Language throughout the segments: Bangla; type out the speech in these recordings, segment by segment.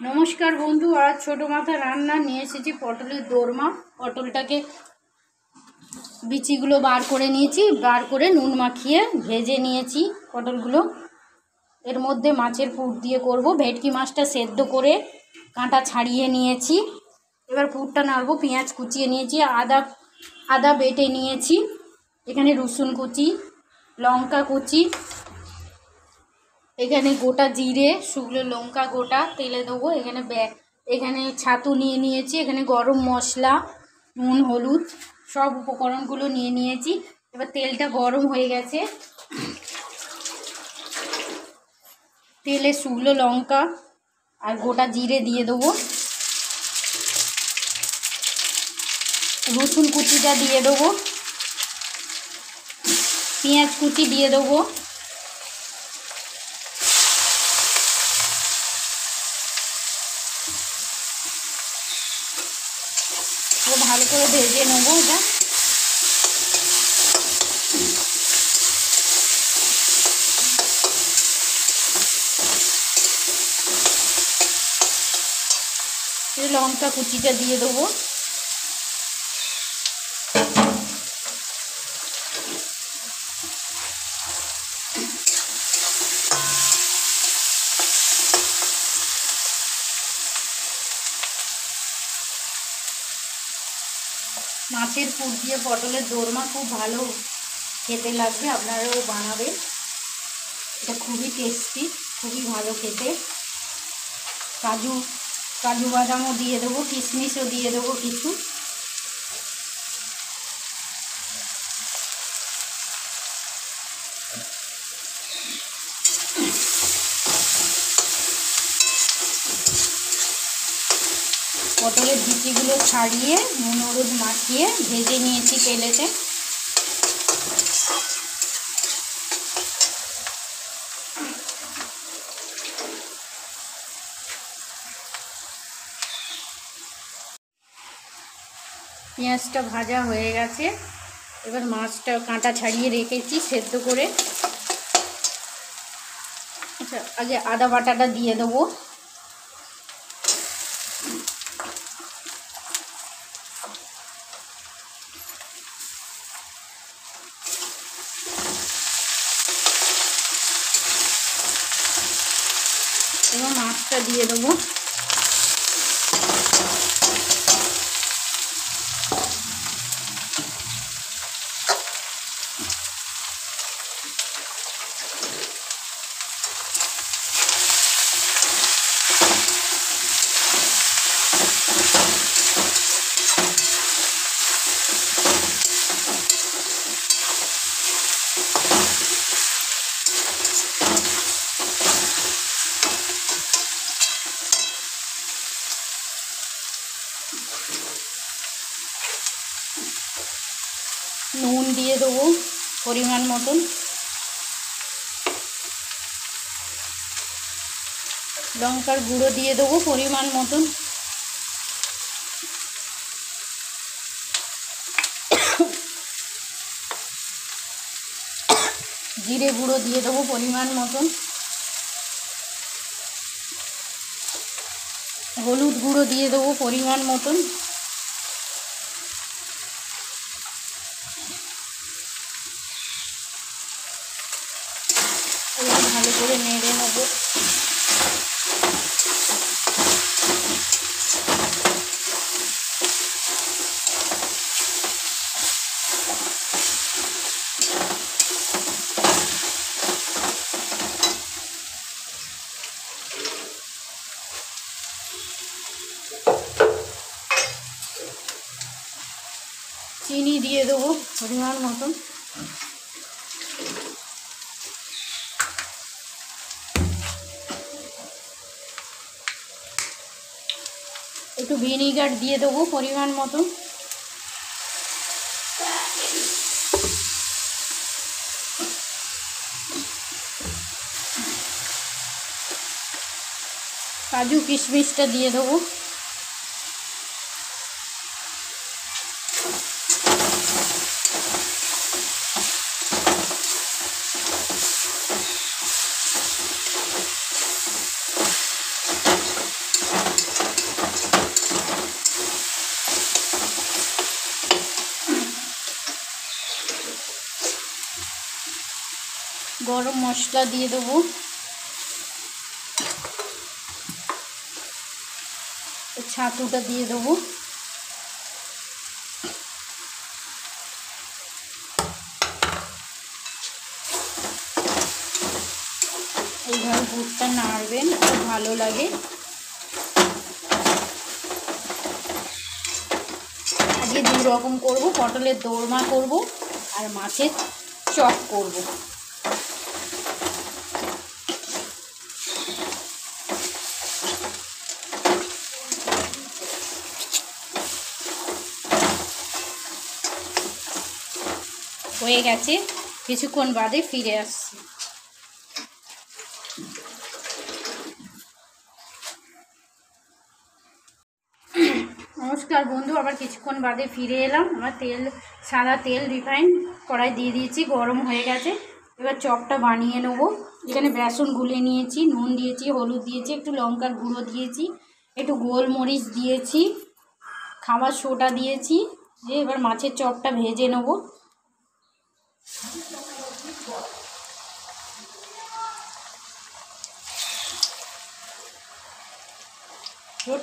নমস্কার বন্ধু, আজ ছোট মাথা রান্না নিয়ে এসেছি পটলের দোরমা। পটলটাকে বিচিগুলো বার করে নিয়েছি, বার করে নুন মাখিয়ে ভেজে নিয়েছি পটলগুলো। এর মধ্যে মাছের পুর দিয়ে করব। ভেটকি মাছটা সেদ্ধ করে কাঁটা ছাড়িয়ে নিয়েছি। এবার পুরটা নাড়বো। পেঁয়াজ কুচিয়ে নিয়েছি, আদা বেটে নিয়েছি, এখানে রসুন কুচি, লঙ্কা কুচি, এখানে গোটা জিরে, শুকনো লঙ্কা গোটা তেলে দেবো। এখানে ছাতু নিয়ে নিয়েছি, এখানে গরম মশলা, নুন, হলুদ সব উপকরণগুলো নিয়ে নিয়েছি। এবার তেলটা গরম হয়ে গেছে, তেলে শুকনো লঙ্কা আর গোটা জিরে দিয়ে দেবো। রসুন কুচিটা দিয়ে দেবো, পেঁয়াজ কুচি দিয়ে দেবো, ভালো করে ভেজে নেবো। এটা লঙ্কা কুচিটা দিয়ে দেবো। মাছের পুর দিয়ে পটলের দোরমা খুব ভালো খেতে লাগবে, আপনারাও বানাবেন। এটা খুবই টেস্টি, খুবই ভালো খেতে। কাজু বাদামও দিয়ে দেবো, কিশমিশও দিয়ে দেবো কিছু। পটলের বিচিগুলো ছাড়িয়ে নুন হলুদ মাখিয়ে ভেজে নিয়েছি তেলেতে। পেঁয়াজটা ভাজা হয়ে গেছে, এবার মাছটা কাঁটা ছাড়িয়ে রেখেছি সেদ্ধ করে। আচ্ছা, আগে আদা বাটাটা দিয়ে দেবো। এবার মাছটা দিয়ে দেবো। নুন দিয়ে দেবো পরিমাণ মতন, লঙ্কার গুঁড়ো দিয়ে দেবো পরিমাণ মতন, জিরে গুঁড়ো দিয়ে দেবো পরিমাণ মতন, হলুদ গুঁড়ো দিয়ে দেবো পরিমাণ মতন। এবার ভালো করে নেড়ে নেবো। চিনি দিয়ে দেবো পরিমাণ মতন। একটু ভিনিগার দিয়ে দেবো পরিমাণ মতন। কাজু কিশমিশটা দিয়ে দেবো। গরম মশলা দিয়ে দেবো, ছাতুটা দিয়ে দেবো, এইভাবে পুরটা নাড়বেন, খুব ভালো লাগে। আজকে দু রকম করবো, পটলের দোরমা করব আর মাছের চপ করব। হয়ে গেছে, কিছুক্ষণ বাদে ফিরে আসছি। নমস্কার বন্ধু, আবার কিছুক্ষণ বাদে ফিরে এলাম। আমার সাদা তেল রিফাইন কড়াই দিয়ে দিয়েছি, গরম হয়ে গেছে। এবার চপটা বানিয়ে নেবো। এখানে বেসন গুলে নিয়েছি, নুন দিয়েছি, হলুদ দিয়েছি, একটু লঙ্কার গুঁড়ো দিয়েছি, একটু গোলমরিচ দিয়েছি, খাবার সোডা দিয়েছি। এবার মাছের চপটা ভেজে নেবো।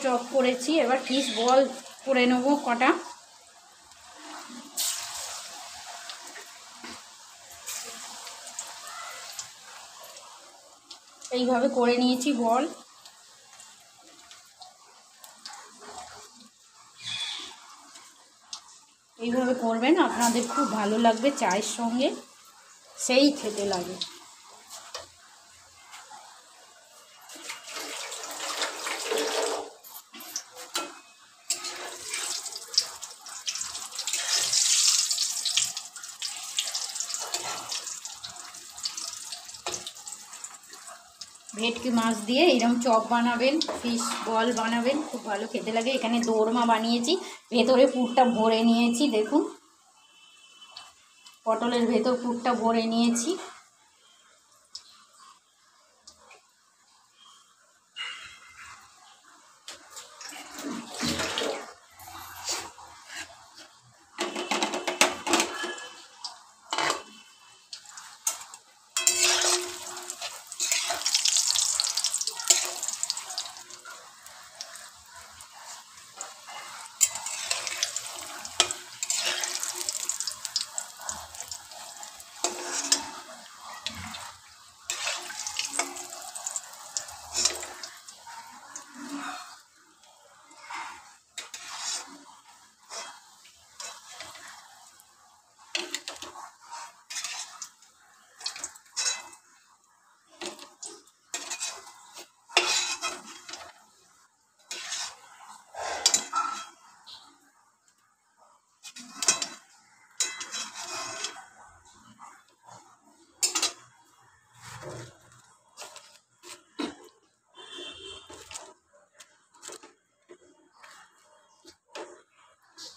চপ করেছি, এবার পিস বল করে নেবো কটা। এইভাবে করে নিয়েছি বল। এইভাবে করবেন, আপনাদের খুব ভালো লাগবে, চায়ের সঙ্গে সেই খেতে লাগে। ভেটকি মাছ দিয়ে এরকম চপ বানাবেন, ফিশ বল বানাবেন, খুব ভালো খেতে লাগে। এখানে দোরমা বানিয়েছি, ভেতরে পুরটা ভরে নিয়েছি, দেখুন পটলের ভেতর পুরটা ভরে নিয়েছি।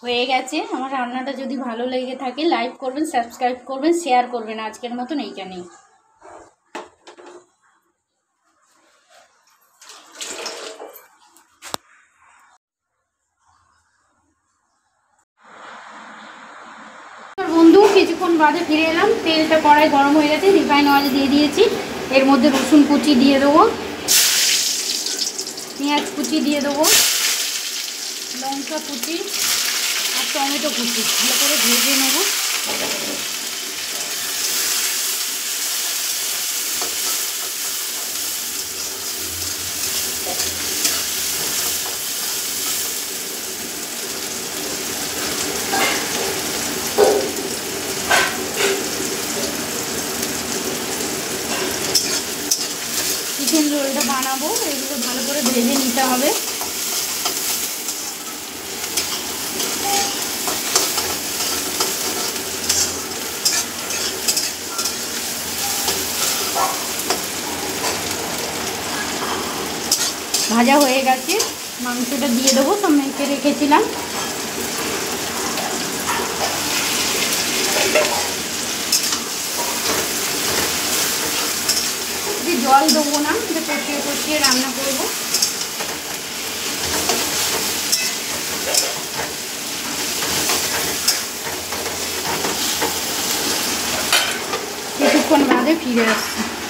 হয়ে গেছে আমার রান্নাটা। যদি ভালো লেগে থাকে লাইক করবেন, সাবস্ক্রাইব করবেন, শেয়ার করবেন। আজকের মতন এইখানেই। বন্ধু কিছুক্ষণ বাদে ফিরে এলাম। তেলটা কড়াই গরম হয়ে গেছে, রিফাইন অয়েল দিয়ে দিয়েছি। এর মধ্যে রসুন কুচি দিয়ে দেবো, পেঁয়াজ কুচি দিয়ে দেবো, লঙ্কা কুচি আর টমেটো কুচি ভালো করে ভেজে নেব। চিকেন রোলটা বানাবো, এগুলো ভালো করে ভেজে নিতে হবে। ভাজা হয়ে গেছে, মাংসটা দিয়ে দেবো, সব মেখে রেখেছিলাম। জল দেবো না, এটা কষিয়ে কষিয়ে রান্না করবো। কিছুক্ষণ বাদে পরে ফিরে আসছি।